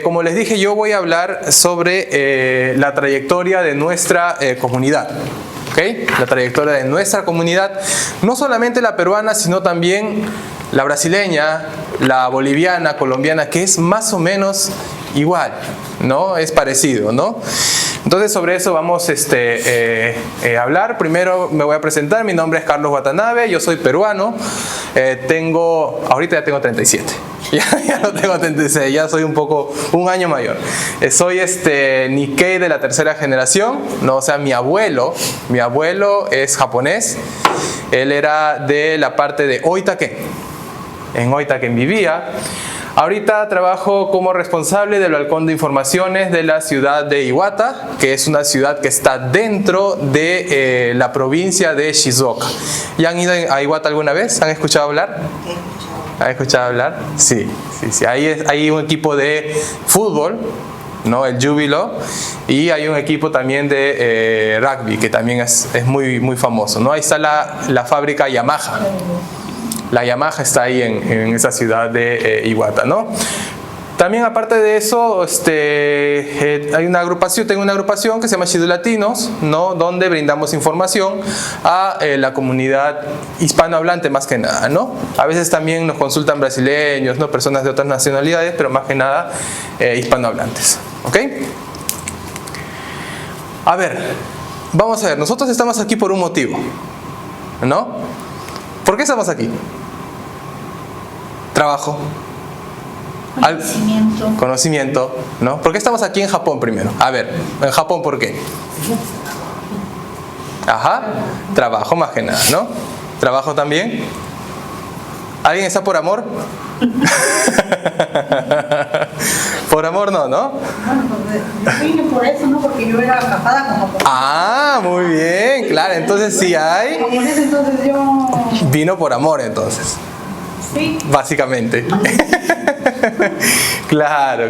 Como les dije, yo voy a hablar sobre la trayectoria de nuestra comunidad. ¿Okay? La trayectoria de nuestra comunidad, no solamente la peruana, sino también la brasileña, la boliviana, colombiana, que es más o menos igual, ¿no? Es parecido, ¿no? Entonces sobre eso vamos a hablar. Primero me voy a presentar, mi nombre es Carlos Watanabe, yo soy peruano, ahorita ya tengo 37. Ya no tengo 36, ya soy un año mayor. Soy Nikkei de la tercera generación, ¿no? O sea, mi abuelo es japonés. Él era de la parte de Oitaken. En Oitaken vivía. Ahorita trabajo como responsable del balcón de informaciones de la ciudad de Iwata, que es una ciudad que está dentro de la provincia de Shizuoka. ¿Ya han ido a Iwata alguna vez? ¿Han escuchado hablar? ¿Han escuchado hablar? Sí. Hay un equipo de fútbol, ¿no? El Júbilo, y hay un equipo también de rugby, que también es muy, muy famoso, ¿no? Ahí está la fábrica Yamaha. La Yamaha está ahí en esa ciudad de Iwata, ¿no? También aparte de eso, tengo una agrupación que se llama Shidu Latinos, ¿no? Donde brindamos información a la comunidad hispanohablante más que nada, ¿no? A veces también nos consultan brasileños, ¿no? Personas de otras nacionalidades, pero más que nada hispanohablantes, ¿ok? A ver, vamos a ver, nosotros estamos aquí por un motivo, ¿no? ¿Por qué estamos aquí? Trabajo. Conocimiento, ¿no? ¿Por qué estamos aquí en Japón primero? A ver, en Japón, ¿por qué? Ajá, trabajo más que nada, ¿no? ¿Trabajo también? ¿Alguien está por amor? Por amor no, ¿no? Bueno, pues yo vine por eso, ¿no? Porque yo era casada con japonés. Ah, muy bien, claro, entonces sí hay. Japonés, entonces yo... Vino por amor, entonces. Sí. Básicamente. Claro.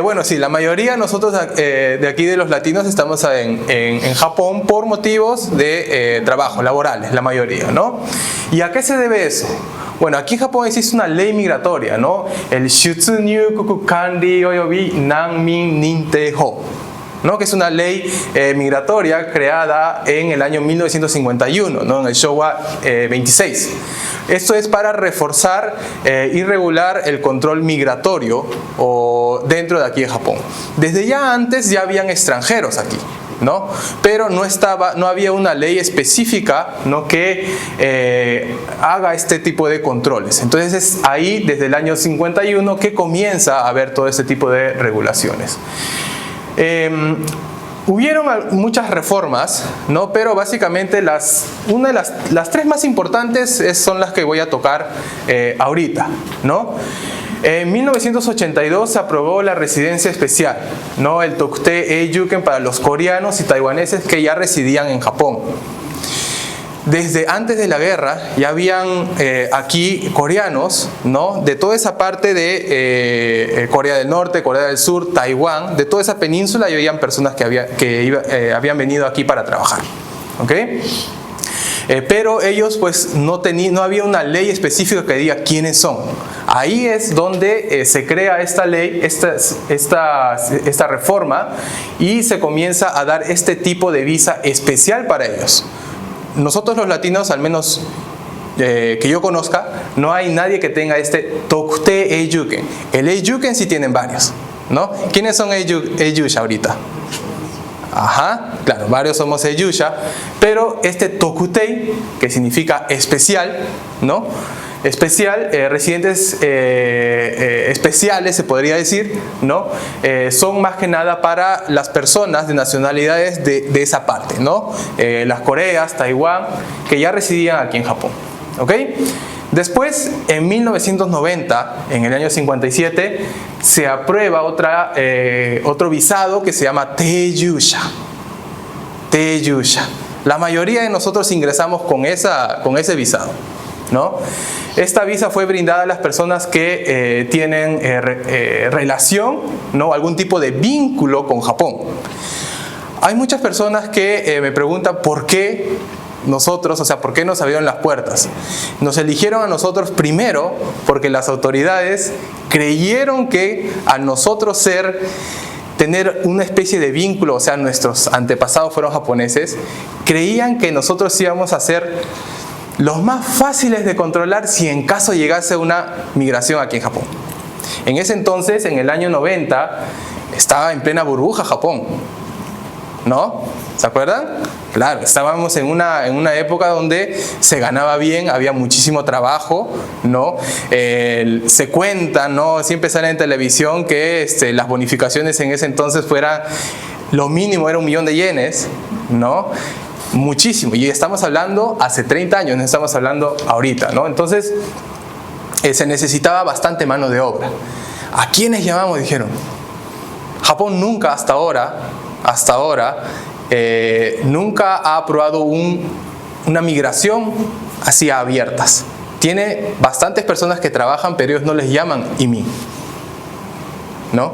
Bueno, sí, la mayoría nosotros de aquí de los latinos estamos en Japón por motivos de trabajo, laborales, la mayoría, ¿no? ¿Y a qué se debe eso? Bueno, aquí en Japón existe una ley migratoria, ¿no? El Shutsu-Nyukoku Kanri Oyobi Nanmin Ninte Ho, ¿no? Que es una ley migratoria creada en el año 1951, ¿no? En el Showa 26. Esto es para reforzar y regular el control migratorio dentro de aquí de Japón. Desde ya antes ya habían extranjeros aquí, ¿no? Pero no había una ley específica, ¿no? Que haga este tipo de controles. Entonces es ahí, desde el año 51, que comienza a haber todo este tipo de regulaciones. Hubieron muchas reformas, ¿no? Pero básicamente las tres más importantes son las que voy a tocar ahorita, ¿no? En 1982 se aprobó la residencia especial, ¿no? El Tokute Eiyuken para los coreanos y taiwaneses que ya residían en Japón. Desde antes de la guerra ya habían aquí coreanos, ¿no? De toda esa parte de Corea del Norte, Corea del Sur, Taiwán, de toda esa península ya habían personas que habían venido aquí para trabajar, ¿ok? Pero ellos pues no había una ley específica que diga quiénes son. Ahí es donde se crea esta ley, esta reforma, y se comienza a dar este tipo de visa especial para ellos. Nosotros los latinos, al menos que yo conozca, no hay nadie que tenga este Tokute Eiyuken. El Eiyuken sí tienen varios, ¿no? ¿Quiénes son Eiyusha ahorita? Ajá, claro, varios somos Eiyusha, pero este Tokutei, que significa especial, ¿no? Especial, residentes especiales se podría decir, ¿no? Son más que nada para las personas de nacionalidades de esa parte, ¿no? Las Coreas, Taiwán, que ya residían aquí en Japón, ¿ok? Después, en 1990, en el año 57, se aprueba otro visado que se llama Teiyusha. Teiyusha. La mayoría de nosotros ingresamos con ese visado, ¿no? Esta visa fue brindada a las personas que tienen relación, ¿no? Algún tipo de vínculo con Japón. Hay muchas personas que me preguntan por qué nosotros, o sea, ¿por qué nos abrieron las puertas? Nos eligieron a nosotros primero porque las autoridades creyeron que a nosotros tener una especie de vínculo, o sea, nuestros antepasados fueron japoneses, creían que nosotros íbamos a ser los más fáciles de controlar si en caso llegase una migración aquí en Japón. En ese entonces, en el año 90, estaba en plena burbuja Japón, ¿no? ¿Se acuerdan? Claro, estábamos en una época donde se ganaba bien, había muchísimo trabajo, ¿no? Se cuenta, ¿no? Siempre sale en televisión que las bonificaciones en ese entonces lo mínimo era 1.000.000 de yenes, ¿no? Muchísimo, y estamos hablando hace 30 años, no estamos hablando ahorita, ¿no? Entonces, se necesitaba bastante mano de obra. ¿A quiénes llamamos? Dijeron. Japón nunca hasta ahora, nunca ha aprobado una migración así abiertas. Tiene bastantes personas que trabajan, pero ellos no les llaman imin, ¿no?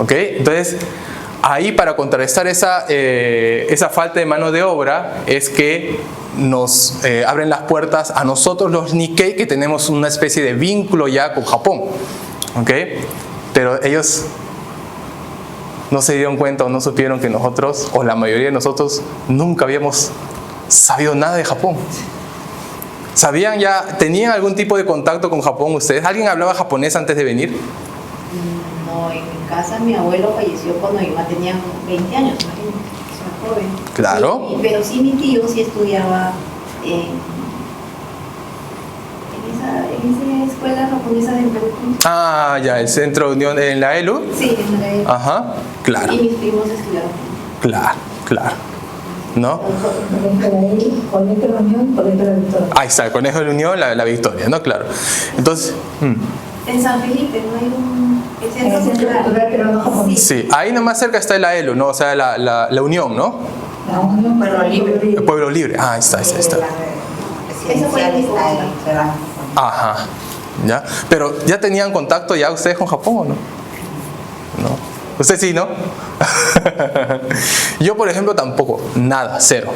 ¿Ok? Entonces, ahí para contrarrestar esa falta de mano de obra es que nos abren las puertas a nosotros los Nikkei, que tenemos una especie de vínculo ya con Japón, ¿ok? Pero ellos no se dieron cuenta o no supieron que nosotros, o la mayoría de nosotros, nunca habíamos sabido nada de Japón. ¿Sabían ya, tenían algún tipo de contacto con Japón ustedes? ¿Alguien hablaba japonés antes de venir? No, en mi casa mi abuelo falleció cuando yo tenía 20 años, imagínate, soy joven. Claro. Sí, pero sí mi tío sí estudiaba en esa escuela japonesa de Perú. Ah, ya, el centro de unión en la ELU. Sí, en la ELU. Ajá, claro. Y mis primos estudiaron. Claro. ¿No? Colegio de la Unión, Colegio de la Victoria. Ahí está, el Colegio de la Unión, la Victoria, ¿no? Claro. Entonces, En San Felipe, ¿no? Hay el centro cultural peruano japonés. sí, ahí nomás cerca está la ELU, ¿no? O sea, la Unión, ¿no? La Unión Pueblo Libre. El Pueblo Libre, ahí está. Esa fue la escuela. Ajá, ¿ya? Pero, ¿ya tenían contacto ya ustedes con Japón o no? No. ¿Usted sí, no? Yo, por ejemplo, tampoco. Nada, cero.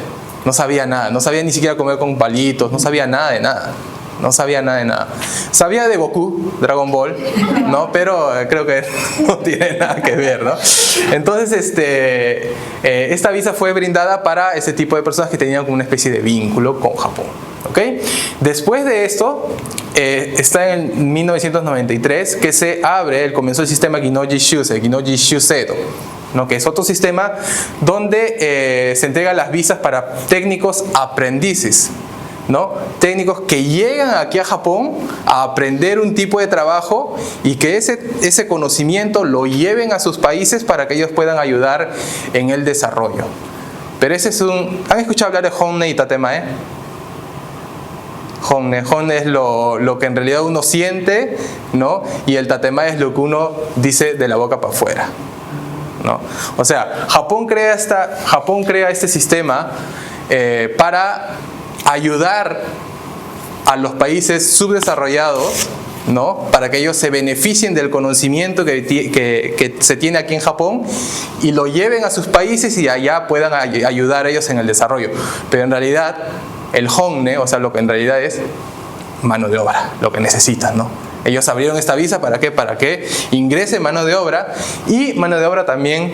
No sabía nada. No sabía ni siquiera comer con palitos. No sabía nada de nada. No sabía nada de nada. Sabía de Goku, Dragon Ball, ¿no? Pero creo que no tiene nada que ver, ¿no? Entonces, esta visa fue brindada para ese tipo de personas que tenían como una especie de vínculo con Japón, ¿ok? Después de esto, está en 1993 que comenzó el sistema Ginoji Shusedo, ¿no? Que es otro sistema donde se entregan las visas para técnicos aprendices, ¿no? Técnicos que llegan aquí a Japón a aprender un tipo de trabajo y que ese conocimiento lo lleven a sus países para que ellos puedan ayudar en el desarrollo. Pero ¿han escuchado hablar de Honne y Tatemae? Honne es lo que en realidad uno siente, ¿no? Y el Tatemae es lo que uno dice de la boca para afuera, ¿no? O sea, Japón crea este sistema para ayudar a los países subdesarrollados, ¿no? Para que ellos se beneficien del conocimiento que se tiene aquí en Japón y lo lleven a sus países y allá puedan ayudar a ellos en el desarrollo. Pero en realidad, el honne, o sea, lo que en realidad es mano de obra, lo que necesitan, ¿no? Ellos abrieron esta visa, ¿para qué? Para que ingrese mano de obra y mano de obra también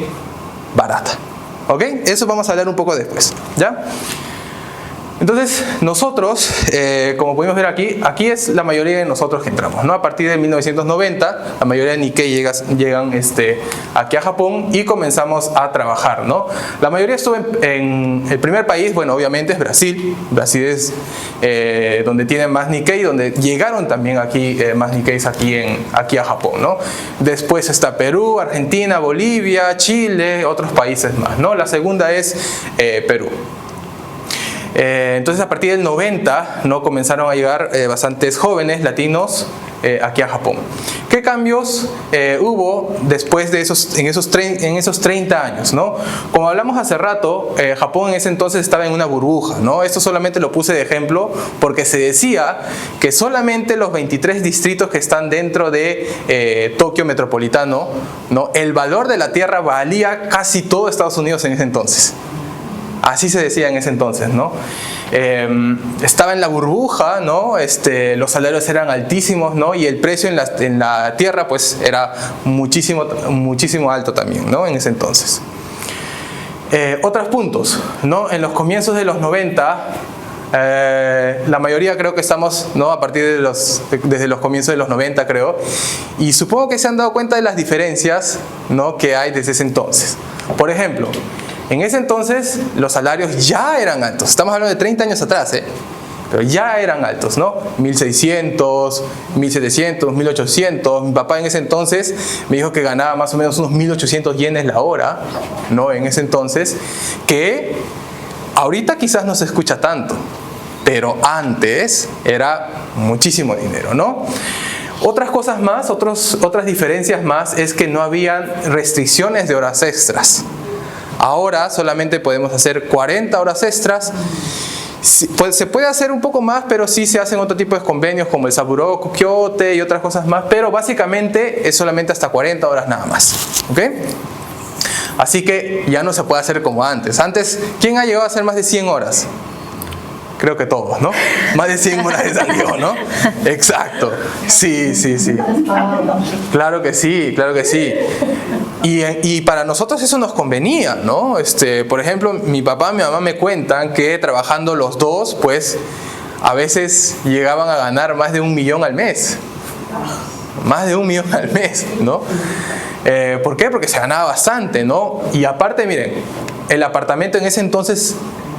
barata, ¿ok? Eso vamos a hablar un poco después, ¿ya? Entonces, nosotros, como podemos ver aquí es la mayoría de nosotros que entramos, ¿no? A partir de 1990, la mayoría de Nikkei llegan aquí a Japón y comenzamos a trabajar, ¿no? La mayoría estuvo en el primer país, bueno, obviamente es Brasil. Brasil es donde tienen más Nikkei, donde llegaron también aquí más Nikkeis aquí a Japón, ¿no? Después está Perú, Argentina, Bolivia, Chile, otros países más, ¿no? La segunda es Perú. Entonces a partir del 90, ¿no? Comenzaron a llegar bastantes jóvenes latinos aquí a Japón. ¿Qué cambios hubo después de en esos 30 años, ¿no? Como hablamos hace rato, Japón en ese entonces estaba en una burbuja, ¿no? Esto solamente lo puse de ejemplo porque se decía que solamente los 23 distritos que están dentro de Tokio metropolitano, ¿no? El valor de la tierra valía casi todo Estados Unidos en ese entonces. Así se decía en ese entonces, ¿no? estaba en la burbuja, ¿no? Los salarios eran altísimos, ¿no? Y el precio en la tierra pues era muchísimo alto también, ¿no? En ese entonces. Otros puntos, ¿no? En los comienzos de los 90, la mayoría creo que estamos, ¿no? A partir desde los comienzos de los 90 creo, y supongo que se han dado cuenta de las diferencias, ¿no? Que hay desde ese entonces. Por ejemplo, en ese entonces los salarios ya eran altos, estamos hablando de 30 años atrás, pero ya eran altos, ¿no? 1.600, 1.700, 1.800. Mi papá en ese entonces me dijo que ganaba más o menos unos 1.800 yenes la hora, ¿no? En ese entonces, que ahorita quizás no se escucha tanto, pero antes era muchísimo dinero, ¿no? Otras cosas más, otras diferencias más es que no había restricciones de horas extras. Ahora solamente podemos hacer 40 horas extras. Pues se puede hacer un poco más, pero sí se hacen otro tipo de convenios como el Saburoko, Kyote y otras cosas más, pero básicamente es solamente hasta 40 horas nada más, ¿ok? Así que ya no se puede hacer como antes. Antes, ¿quién ha llegado a hacer más de 100 horas? Creo que todos, ¿no? Más de 100 horas de salió, ¿no? Exacto. Sí. Claro que sí, claro que sí. Y para nosotros eso nos convenía, ¿no? Por ejemplo, mi papá y mi mamá me cuentan que trabajando los dos, pues, a veces llegaban a ganar más de 1 millón al mes. Más de 1 millón al mes, ¿no? ¿Por qué? Porque se ganaba bastante, ¿no? Y aparte, miren, el apartamento en ese entonces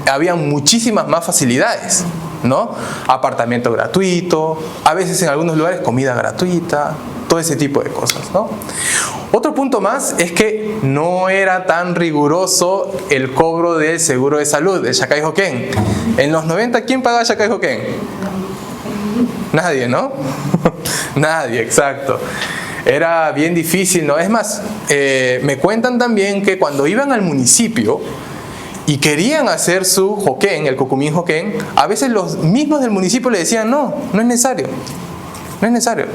había muchísimas más facilidades, ¿no? Apartamento gratuito, a veces en algunos lugares comida gratuita, todo ese tipo de cosas, ¿no? Otro punto más es que no era tan riguroso el cobro del seguro de salud, el Shakai Hoken. En los 90, ¿quién pagaba Shakai Hoken? Nadie, ¿no? Nadie, exacto. Era bien difícil, ¿no? Es más, me cuentan también que cuando iban al municipio y querían hacer su Hoken, el Kokumin Hoken, a veces los mismos del municipio le decían, no es necesario, no es necesario.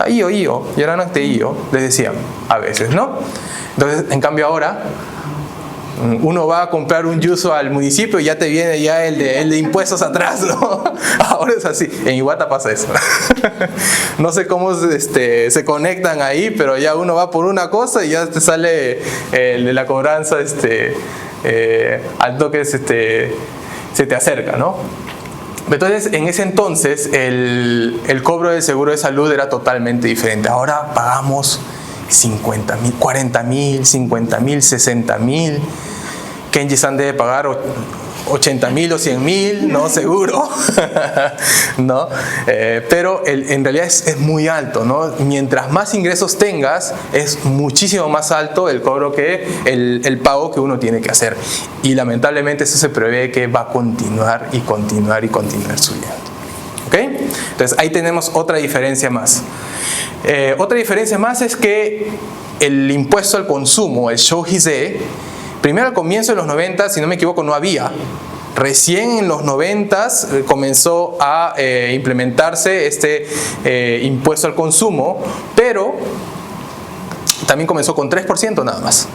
Iyo, y ahora no te iyo, les decían, a veces, ¿no? Entonces, en cambio ahora, uno va a comprar un yuzu al municipio y ya te viene ya el de impuestos atrás, ¿no? Ahora es así. En Iwata pasa eso. No sé cómo se conectan ahí, pero ya uno va por una cosa y ya te sale el de la cobranza, al toque se te acerca, ¿no? Entonces, en ese entonces, el cobro del seguro de salud era totalmente diferente. Ahora pagamos 50.000, 40.000, 50.000, 60.000. Kenji-san debe pagar 80.000 o 100.000, no seguro, ¿no? Pero en realidad es muy alto, ¿no? Mientras más ingresos tengas, es muchísimo más alto el cobro que el pago que uno tiene que hacer. Y lamentablemente eso se prevé que va a continuar y continuar y continuar subiendo. ¿Ok? Entonces ahí tenemos otra diferencia más. Otra diferencia más es que el impuesto al consumo, el Shōhizē, primero al comienzo de los 90, si no me equivoco, no había. Recién en los 90 comenzó a implementarse este impuesto al consumo, pero también comenzó con 3% nada más,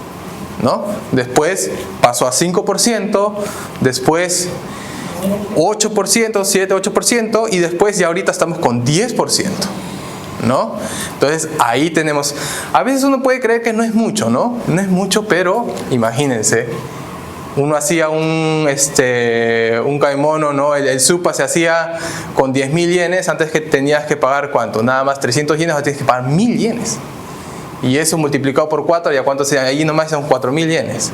¿no? Después pasó a 5%, después 8%, 7, 8%, y después ya ahorita estamos con 10%. ¿No? Entonces ahí tenemos, a veces uno puede creer que no es mucho, ¿no? No es mucho, pero imagínense, uno hacía un kaimono, ¿no? El supa se hacía con 10.000 yenes, antes que tenías que pagar ¿cuánto? Nada más 300 yenes, ahora tienes que pagar 1.000 yenes. Y eso multiplicado por 4, ¿ya cuánto sería? Ahí nomás son 4.000 yenes.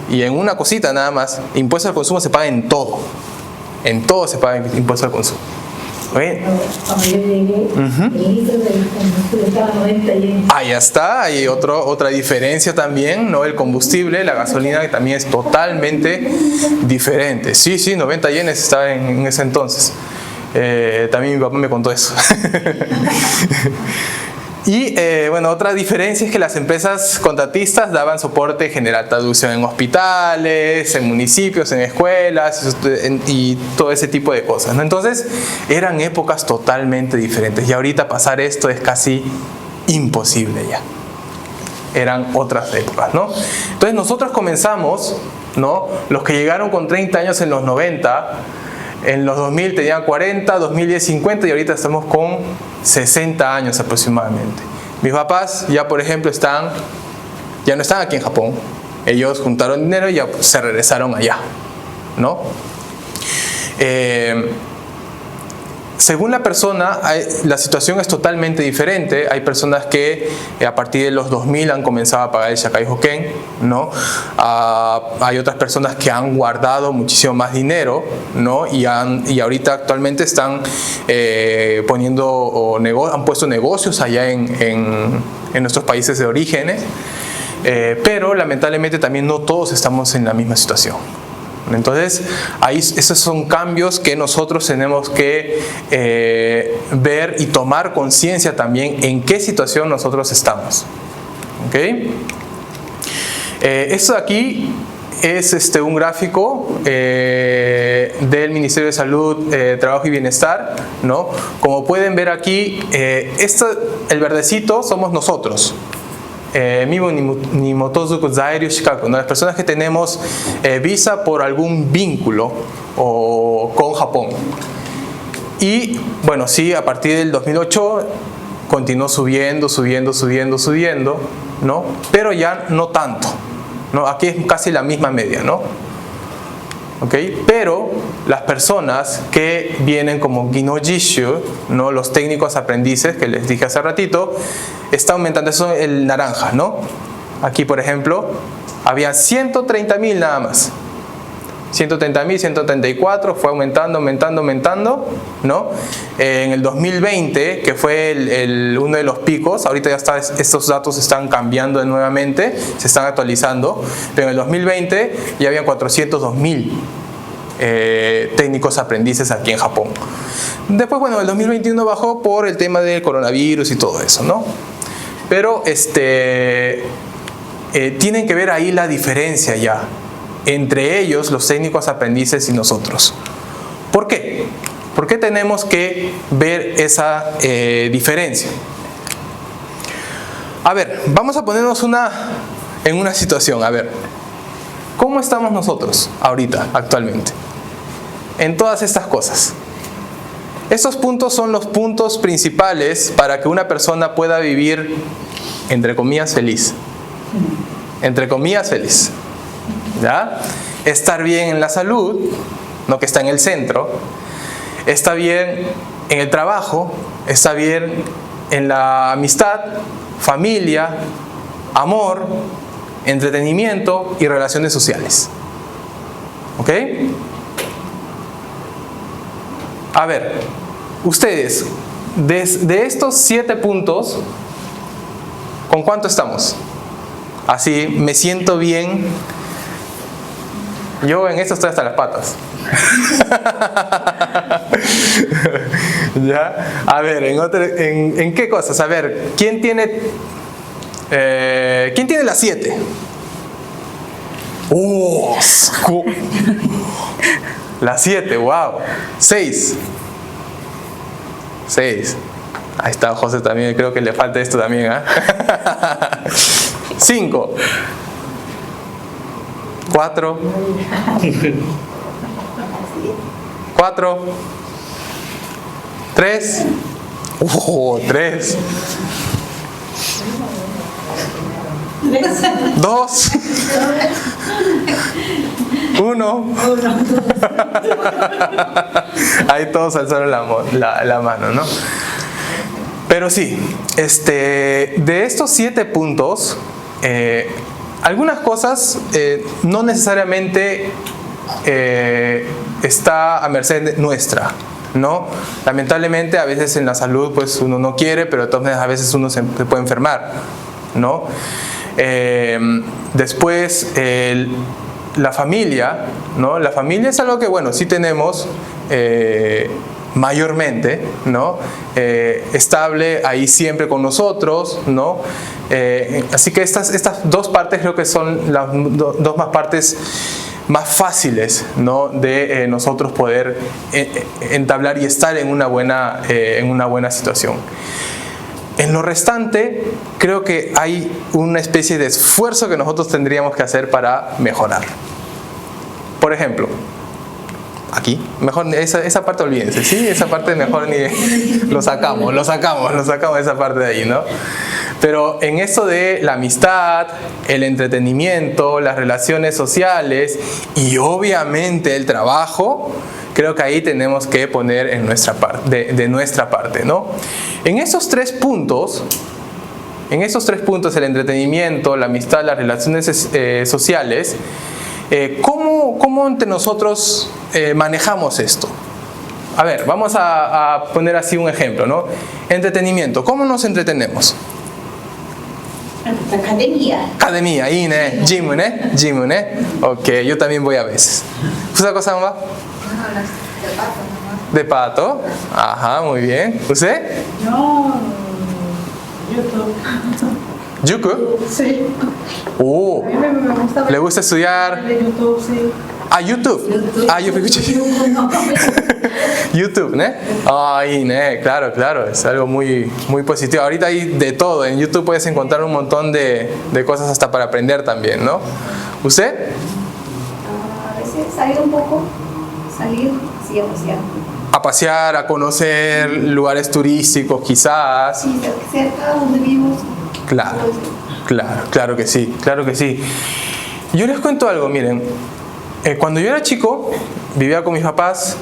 Y en una cosita nada más, impuesto al consumo se paga en todo. En todo se paga impuesto al consumo. Cuando yo llegué, el litro del combustible estaba 90 yenes. Ahí está, hay otra diferencia también, ¿no? El combustible, la gasolina, que también es totalmente diferente. Sí, 90 yenes estaba en ese entonces. También mi papá me contó eso. Y bueno, otra diferencia es que las empresas contratistas daban soporte general, traducción en hospitales, en municipios, en escuelas y todo ese tipo de cosas, ¿no? Entonces eran épocas totalmente diferentes y ahorita pasar esto es casi imposible ya. Eran otras épocas, ¿no? Entonces nosotros comenzamos, ¿no? Los que llegaron con 30 años en los 90, En los 2000 tenían 40, 2010 50 y ahorita estamos con 60 años aproximadamente. Mis papás ya, por ejemplo, ya no están aquí en Japón. Ellos juntaron dinero y ya se regresaron allá, ¿no? Según la persona, la situación es totalmente diferente. Hay personas que a partir de los 2000 han comenzado a pagar el Shakai Hoken, ¿no? Hay otras personas que han guardado muchísimo más dinero, ¿no? Y ahorita actualmente están han puesto negocios allá en nuestros países de origen, pero lamentablemente también no todos estamos en la misma situación. Entonces, esos son cambios que nosotros tenemos que ver y tomar conciencia también en qué situación nosotros estamos. ¿Okay? Esto de aquí es un gráfico del Ministerio de Salud, Trabajo y Bienestar, ¿no? Como pueden ver aquí, el verdecito somos nosotros. Las personas que tenemos visa por algún vínculo con Japón. Y bueno, sí, a partir del 2008 continuó subiendo, ¿no? Pero ya no tanto, ¿no? Aquí es casi la misma media, ¿no? ¿Okay? Pero las personas que vienen como Ginojishu, ¿no? Los técnicos aprendices que les dije hace ratito, está aumentando. Eso es el naranja, ¿no? Aquí, por ejemplo, había 130.000 nada más. 130.000, 134, fue aumentando, ¿no? En el 2020, que fue uno de los picos, ahorita ya estos datos están cambiando nuevamente, se están actualizando, pero en el 2020 ya habían 402.000 técnicos aprendices aquí en Japón. Después, bueno, el 2021 bajó por el tema del coronavirus y todo eso, ¿no? Pero tienen que ver ahí la diferencia ya entre ellos, los técnicos aprendices, y nosotros. ¿Por qué? ¿Por qué tenemos que ver esa diferencia? A ver, vamos a ponernos en una situación. A ver, ¿cómo estamos nosotros ahorita, actualmente? En todas estas cosas. Estos puntos son los puntos principales para que una persona pueda vivir, entre comillas, feliz. Entre comillas, feliz. ¿Ya? Estar bien en la salud, no, que está en el centro. Está bien en el trabajo. Está bien en la amistad, familia, amor, entretenimiento y relaciones sociales. ¿Ok? A ver, ustedes, de estos 7 puntos, ¿con cuánto estamos? Así, me siento bien. Yo en esto estoy hasta las patas. ¿Ya? A ver, ¿en qué cosas? A ver, ¿quién tiene las 7? Las 7, wow. 6. Ahí está José también, creo que le falta esto también, ¿eh? 5. 4. 3. 3. 2. 1. Ahí todos alzaron la mano, ¿no? Pero sí, de estos 7 puntos, algunas cosas no necesariamente está a merced nuestra, ¿no? Lamentablemente a veces en la salud pues uno no quiere, pero de todas maneras a veces uno se puede enfermar, ¿no? Después la familia, ¿no? La familia es algo que, bueno, sí tenemos mayormente, ¿no? Estable ahí siempre con nosotros, ¿no? Así que estas 2 partes creo que son las 2 más partes más fáciles, ¿no? De nosotros poder entablar y estar en una buena situación. En lo restante, creo que hay una especie de esfuerzo que nosotros tendríamos que hacer para mejorar. Por ejemplo, aquí. Mejor esa parte olvídense, ¿sí? Esa parte mejor ni lo sacamos esa parte de ahí, ¿no? Pero en eso de la amistad, el entretenimiento, las relaciones sociales y obviamente el trabajo, creo que ahí tenemos que poner en nuestra parte, de nuestra parte, ¿no? En esos tres puntos, el entretenimiento, la amistad, las relaciones sociales, ¿cómo entre nosotros manejamos esto? A ver, vamos a poner así un ejemplo, ¿no? Entretenimiento, ¿cómo nos entretenemos? Academia, ahí, ¿no? Gym, ¿no? Ok, yo también voy a veces. ¿Usted cosa más? De pato. Ajá, muy bien. ¿Usted? Yo, YouTube. ¿YouTube? Sí. A mí me gusta ver. ¿Le gusta estudiar? De YouTube, sí. Ah, YouTube. Ah, yo escuché. YouTube, ¿no? Ay, ¿no? Claro, es algo muy, muy positivo. Ahorita hay de todo. En YouTube puedes encontrar un montón de cosas hasta para aprender también, ¿no? ¿Usted? A veces salir un poco, sí, a pasear. A pasear, a conocer lugares turísticos, quizás. Sí, cerca donde vivo. Claro que sí. Yo les cuento algo, miren. Cuando yo era chico, vivía con mis papás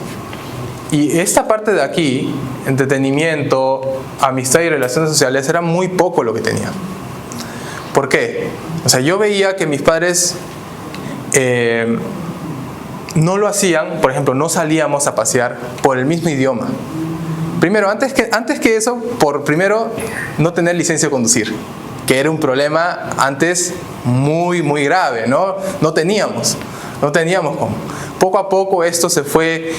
y esta parte de aquí, entretenimiento, amistad y relaciones sociales, era muy poco lo que tenía. ¿Por qué? O sea, yo veía que mis padres no lo hacían, por ejemplo, no salíamos a pasear por el mismo idioma. Primero, antes que eso, primero, no tener licencia de conducir, que era un problema antes muy, muy grave, ¿no? No teníamos cómo. Poco a poco esto se fue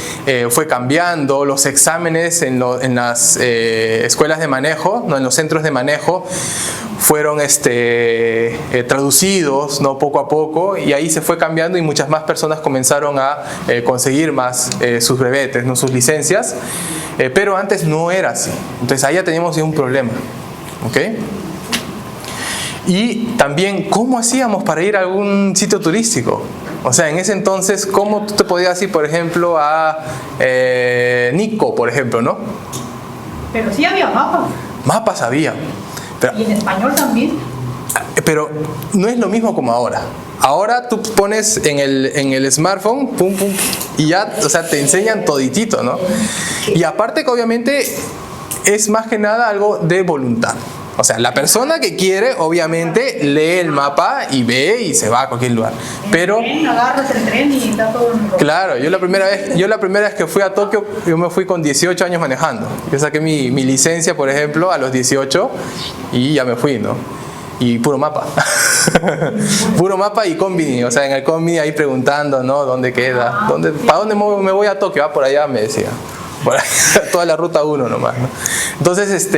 cambiando, los exámenes en las escuelas de manejo, ¿no? En los centros de manejo, fueron traducidos, ¿no? Poco a poco, y ahí se fue cambiando y muchas más personas comenzaron a conseguir más sus brevetes, ¿no? Sus licencias, pero antes no era así. Entonces ahí ya teníamos un problema, ¿ok? Y también, ¿cómo hacíamos para ir a algún sitio turístico? O sea, en ese entonces, ¿cómo tú te podías ir, por ejemplo, a Nico, por ejemplo, ¿no? Pero sí había mapas. Mapas había. Y en español también. Pero no es lo mismo como ahora. Ahora tú pones en el smartphone, pum, pum, y ya, o sea, te enseñan toditito, ¿no? Y aparte que obviamente es más que nada algo de voluntad. O sea, la persona que quiere, obviamente, lee el mapa y ve y se va a cualquier lugar. Pero agarras el tren y está todo en rojo. Claro, yo la primera vez que fui a Tokio, yo me fui con 18 años manejando. Yo saqué mi licencia, por ejemplo, a los 18 y ya me fui, ¿no? Y puro mapa. Puro mapa y combini. O sea, en el combini ahí preguntando, ¿no? ¿Dónde queda? ¿Para dónde me voy a Tokio? Ah, por allá, me decía. Por ahí, toda la ruta 1 nomás, ¿no? Entonces,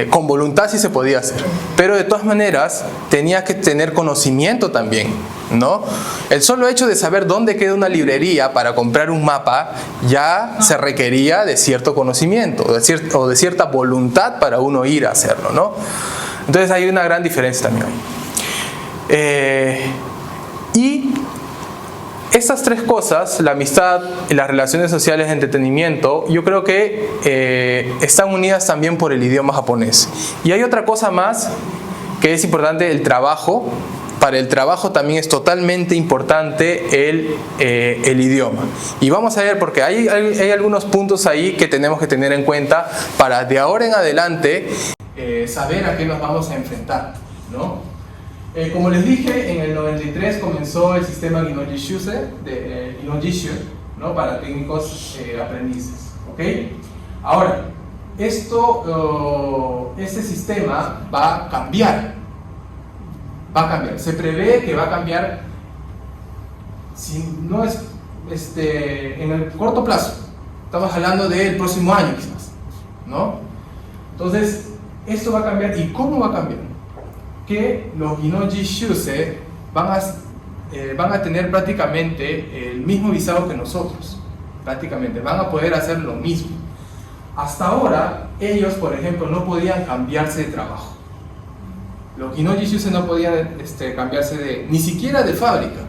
con voluntad sí se podía hacer, pero de todas maneras tenía que tener conocimiento también, ¿no? El solo hecho de saber dónde queda una librería para comprar un mapa ya se requería de cierto conocimiento o de cierta voluntad para uno ir a hacerlo, ¿no? Entonces hay una gran diferencia también ahí. Y estas tres cosas, la amistad, las relaciones sociales, el entretenimiento, yo creo que están unidas también por el idioma japonés. Y hay otra cosa más que es importante, el trabajo. Para el trabajo también es totalmente importante el idioma. Y vamos a ver, porque hay algunos puntos ahí que tenemos que tener en cuenta para de ahora en adelante saber a qué nos vamos a enfrentar, ¿no? Como les dije, en el 93 comenzó el sistema Ginojishuse, ¿no? Para técnicos aprendices, ¿ok? Ahora, este sistema va a cambiar. Se prevé que va a cambiar, si no es en el corto plazo. Estamos hablando del próximo año quizás, ¿no? Entonces, esto va a cambiar. ¿Y cómo va a cambiar? Que los Ginojishuse van a tener prácticamente el mismo visado que nosotros. Prácticamente, van a poder hacer lo mismo. Hasta ahora, ellos, por ejemplo, no podían cambiarse de trabajo. Los Ginojishuse no podían cambiarse ni siquiera de fábrica.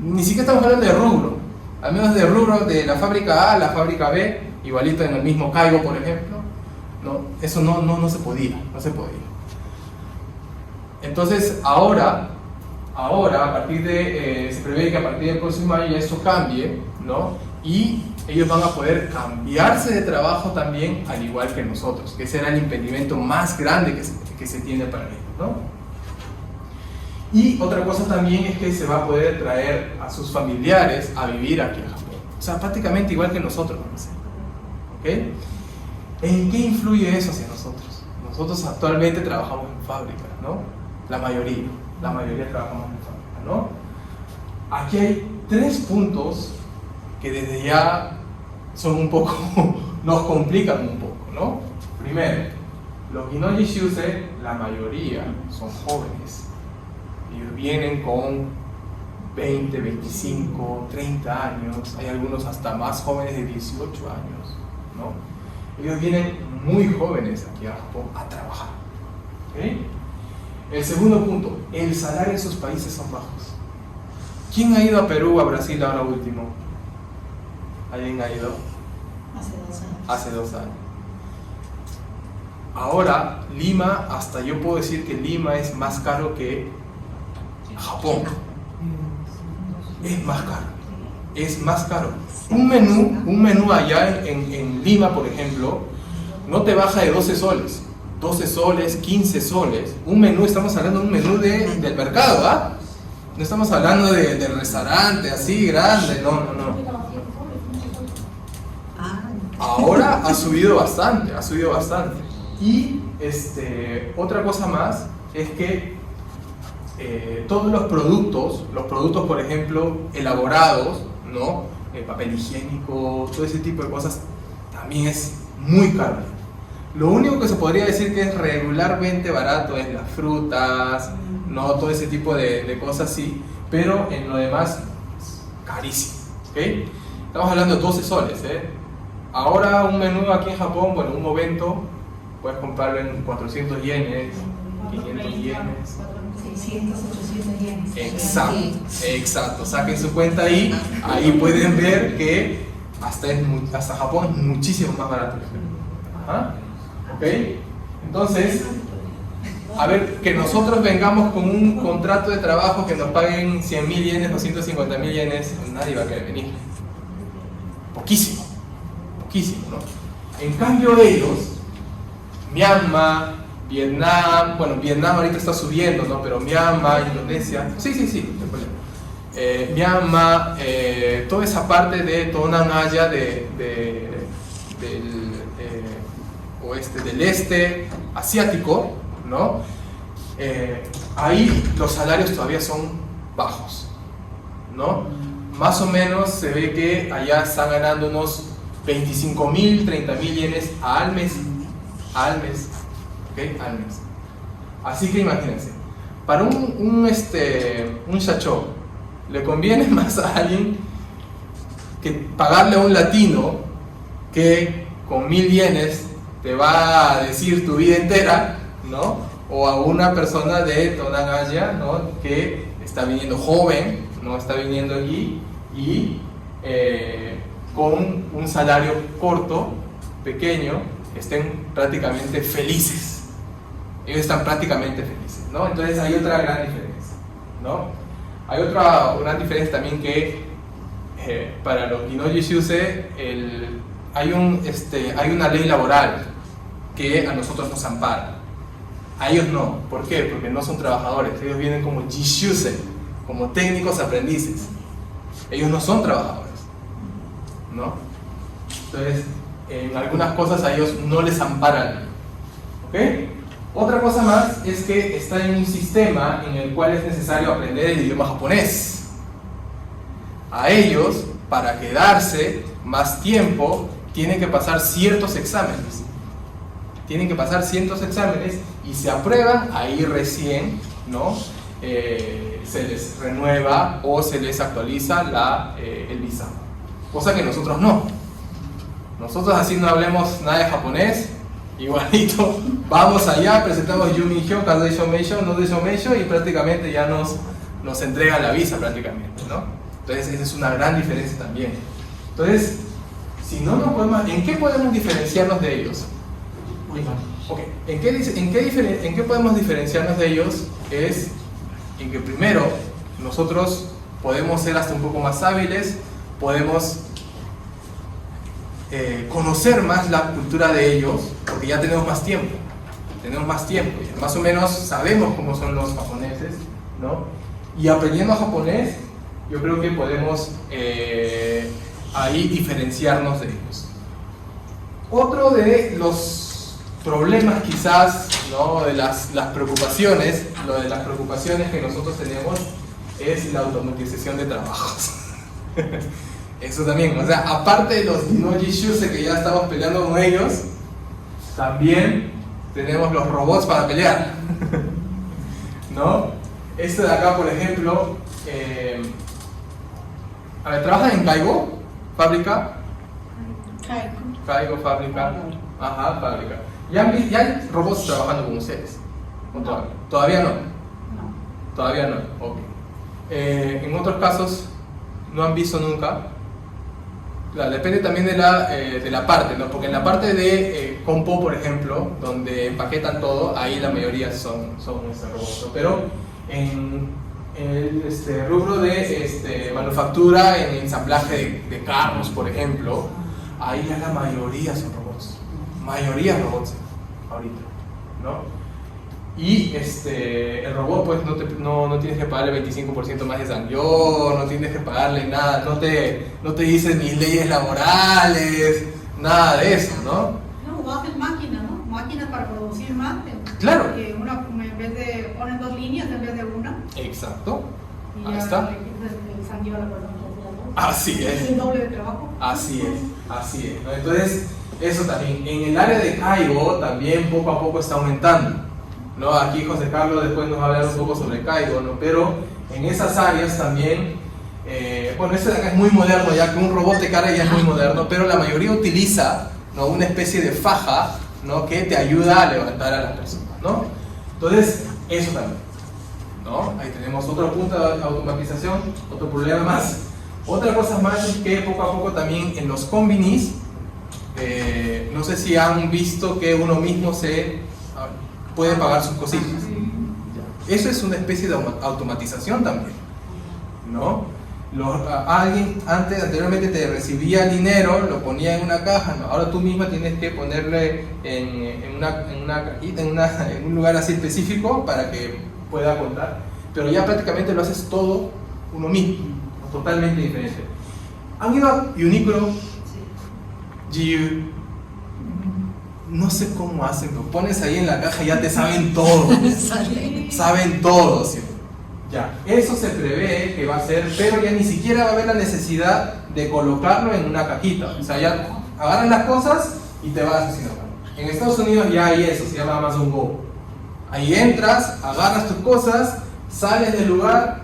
Ni siquiera estamos hablando de rubro, al menos de rubro de la fábrica A, la fábrica B, igualito en el mismo Caigo, por ejemplo. No, eso no se podía. Entonces, ahora a partir de, se prevé que a partir del próximo año eso cambie, ¿no? Y ellos van a poder cambiarse de trabajo también, al igual que nosotros, que ese era el impedimento más grande que se tiene para ellos, ¿no? Y otra cosa también es que se va a poder traer a sus familiares a vivir aquí en Japón. O sea, prácticamente igual que nosotros vamos a hacer. ¿Ok? ¿En qué influye eso hacia nosotros? Nosotros actualmente trabajamos en fábricas, ¿no? La mayoría trabajamos en fábricas, ¿no? Aquí hay 3 puntos que desde ya son un poco, nos complican un poco, ¿no? Primero, los Ginnoji Shusei, la mayoría son jóvenes. Ellos vienen con 20, 25, 30 años, hay algunos hasta más jóvenes de 18 años, ¿no? Ellos vienen muy jóvenes aquí a Japón a trabajar. ¿Okay? El segundo punto, el salario en sus países son bajos. ¿Quién ha ido a Perú o a Brasil ahora último? ¿Alguien ha ido? Hace 2 años. Hace 2 años. Ahora, Lima, hasta yo puedo decir que Lima es más caro que Japón. Es más caro. Es más caro. Un menú allá en Lima, por ejemplo, no te baja de 12 soles. 12 soles, 15 soles. Un menú, estamos hablando de un menú del mercado, ¿ah? No estamos hablando de restaurante así grande, no. Ahora ha subido bastante. Y otra cosa más es que todos los productos por ejemplo, elaborados, ¿no? El papel higiénico, todo ese tipo de cosas, también es muy caro. Lo único que se podría decir que es regularmente barato es las frutas, ¿no? Todo ese tipo de cosas, sí, pero en lo demás, carísimo, ¿ok? Estamos hablando de 12 soles, ¿eh? Ahora un menú aquí en Japón, bueno, un momento, puedes comprarlo en 400 yenes, 500 yenes. 600, 800 yenes. Exacto. Saquen su cuenta ahí pueden ver que hasta Japón es muchísimo más barato. Ajá. ¿Ok? Entonces, a ver, que nosotros vengamos con un contrato de trabajo que nos paguen 100.000 yenes, 250.000 yenes, nadie va a querer venir. Poquísimo, ¿no? En cambio ellos, Myanmar, Vietnam, bueno, Vietnam ahorita está subiendo, ¿no? Pero Myanmar, Indonesia, sí, no hay problema. Myanmar, toda esa parte de Tonanaya del oeste, del este asiático, ¿no? Ahí los salarios todavía son bajos, ¿no? Más o menos se ve que allá están ganando unos 25.000, 30.000 yenes al mes. ¿Okay? Al mes. Así que imagínense, para un shacho le conviene más a alguien que pagarle a un latino que con 1.000 yenes te va a decir tu vida entera, ¿no? O a una persona de Tonanaya, ¿no? Que está viniendo joven, ¿no? Está viniendo aquí y con un salario corto, pequeño, estén prácticamente felices. Ellos están prácticamente felices, ¿no? Entonces hay otra gran diferencia, ¿no? Hay otra gran diferencia también que para los Ginnoji Shusei hay una ley laboral que a nosotros nos ampara. A ellos no. ¿Por qué? Porque no son trabajadores. Ellos vienen como Jishusei, como técnicos aprendices. Ellos no son trabajadores, ¿no? Entonces, en algunas cosas a ellos no les amparan, ¿ok? Otra cosa más es que está en un sistema en el cual es necesario aprender el idioma japonés. A ellos, para quedarse más tiempo, tienen que pasar ciertos exámenes. Y se aprueban, ahí recién, ¿no? Se les renueva o se les actualiza el visado. Cosa que nosotros no. Nosotros así no hablemos nada de japonés, igualito, vamos allá, presentamos Yuminhyo, Kadeisho Meisho, no Deisho Meisho y prácticamente ya nos entregan la visa prácticamente, ¿no? Entonces esa es una gran diferencia también. Entonces, si no nos podemos, ¿en qué podemos diferenciarnos de ellos? Okay. ¿En qué podemos diferenciarnos de ellos? Es en que primero nosotros podemos ser hasta un poco más hábiles, podemos conocer más la cultura de ellos, porque ya tenemos más tiempo, ya más o menos sabemos cómo son los japoneses, ¿no? Y aprendiendo japonés, yo creo que podemos ahí diferenciarnos de ellos. Otro de los problemas quizás, ¿no? De las preocupaciones, de las preocupaciones que nosotros tenemos es la automatización de trabajos. Eso también, o sea, aparte de los Ginoji Shuse que ya estamos peleando con ellos, también tenemos los robots para pelear, ¿no? Este de acá, por ejemplo, a ver, ¿trabajan en Kaigo? ¿Fábrica? Kaigo, fábrica. Ajá, fábrica. ¿Ya hay robots trabajando con ustedes? No. ¿Todavía no? Todavía no, ok. En otros casos, no han visto nunca. Claro, depende también de la parte, ¿no? Porque en la parte de Compo, por ejemplo, donde empaquetan todo, ahí la mayoría son robots, ¿no? Pero en el rubro de manufactura, en ensamblaje de carros, por ejemplo, ahí ya la mayoría son robots. Mayoría robots ahorita, ¿no? Y el robot, pues no tienes que pagarle 25% más de sanción, no tienes que pagarle nada, no te dicen ni leyes laborales, nada de eso, ¿no? No, hacen máquinas, ¿no? Máquinas para producir más. Claro. Porque en vez de ponen 2 líneas en vez de una. Exacto. Y Ahí ya está. el sanguíneo la persona. Así es. El doble de trabajo. Así es, ¿no? Entonces, eso también. En el área de Kaigo también poco a poco está aumentando, ¿no? Aquí José Carlos después nos va a hablar un poco sobre Kaigo, ¿no? Pero en esas áreas también, bueno, este de acá es muy moderno, ya que un robot de carga ya es muy moderno, pero la mayoría utiliza, ¿no? Una especie de faja, ¿no? Que te ayuda a levantar a las personas, ¿no? Entonces, eso también, ¿no? Ahí tenemos otro punto de automatización, otro problema más. Otra cosa más es que poco a poco también en los combinis, no sé si han visto que uno mismo puede pagar sus cositas. Eso es una especie de automatización también, ¿no? Alguien anteriormente te recibía el dinero, lo ponía en una caja, ¿no? Ahora tú misma tienes que ponerle en una cajita, en un lugar así específico para que pueda contar, pero ya prácticamente lo haces todo uno mismo, totalmente diferente. ¿Han ido a Uniqlo? GU. No sé cómo hacen, pero pones ahí en la caja y ya te saben todo. Saben todo, ¿sí? Ya, eso se prevé que va a ser, pero ya ni siquiera va a haber la necesidad de colocarlo en una cajita. O sea, ya agarran las cosas y te vas haciendo. En Estados Unidos ya hay eso, se llama Amazon Go. Ahí entras, agarras tus cosas, sales del lugar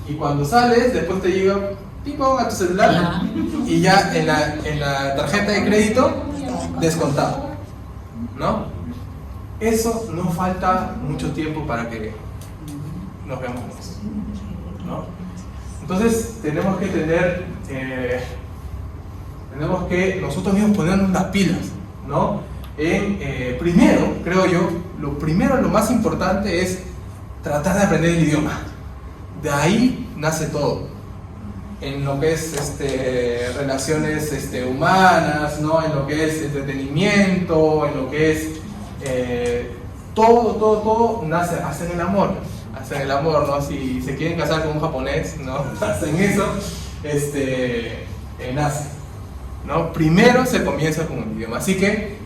y cuando sales, después te llega tipo a tu celular y ya en la tarjeta de crédito descontado, ¿no? Eso no falta mucho tiempo para que nos veamos con eso, ¿no? Entonces tenemos que tenemos que nosotros mismos ponernos las pilas, ¿no? Primero, creo yo, lo más importante es tratar de aprender el idioma. De ahí nace todo. En lo que es relaciones humanas, ¿no? En lo que es entretenimiento, en lo que es todo nace, hacen el amor, ¿no? Si se quieren casar con un japonés, ¿no? Hacen eso, nace, ¿no? Primero se comienza con el idioma, así que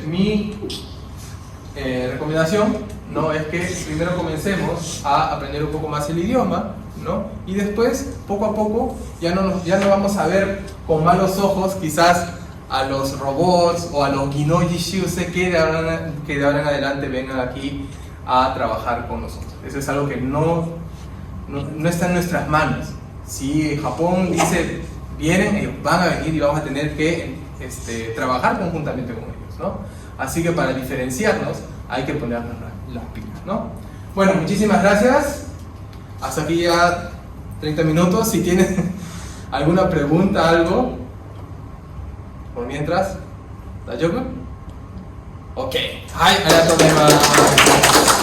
mi recomendación, ¿no? Es que primero comencemos a aprender un poco más el idioma, ¿no? Y después, poco a poco, ya no vamos a ver con malos ojos quizás a los robots o a los Ginoji Shuse que de ahora en adelante vengan aquí a trabajar con nosotros. Eso es algo que no está en nuestras manos. Si Japón dice vienen, ellos van a venir y vamos a tener que trabajar conjuntamente con ellos, ¿no? Así que para diferenciarnos hay que ponernos las pilas, ¿no? Bueno, muchísimas gracias. Hasta aquí ya 30 minutos. Si tienen alguna pregunta, algo. Por mientras. ¿Está yo? Ok.はい、ありがとうございます。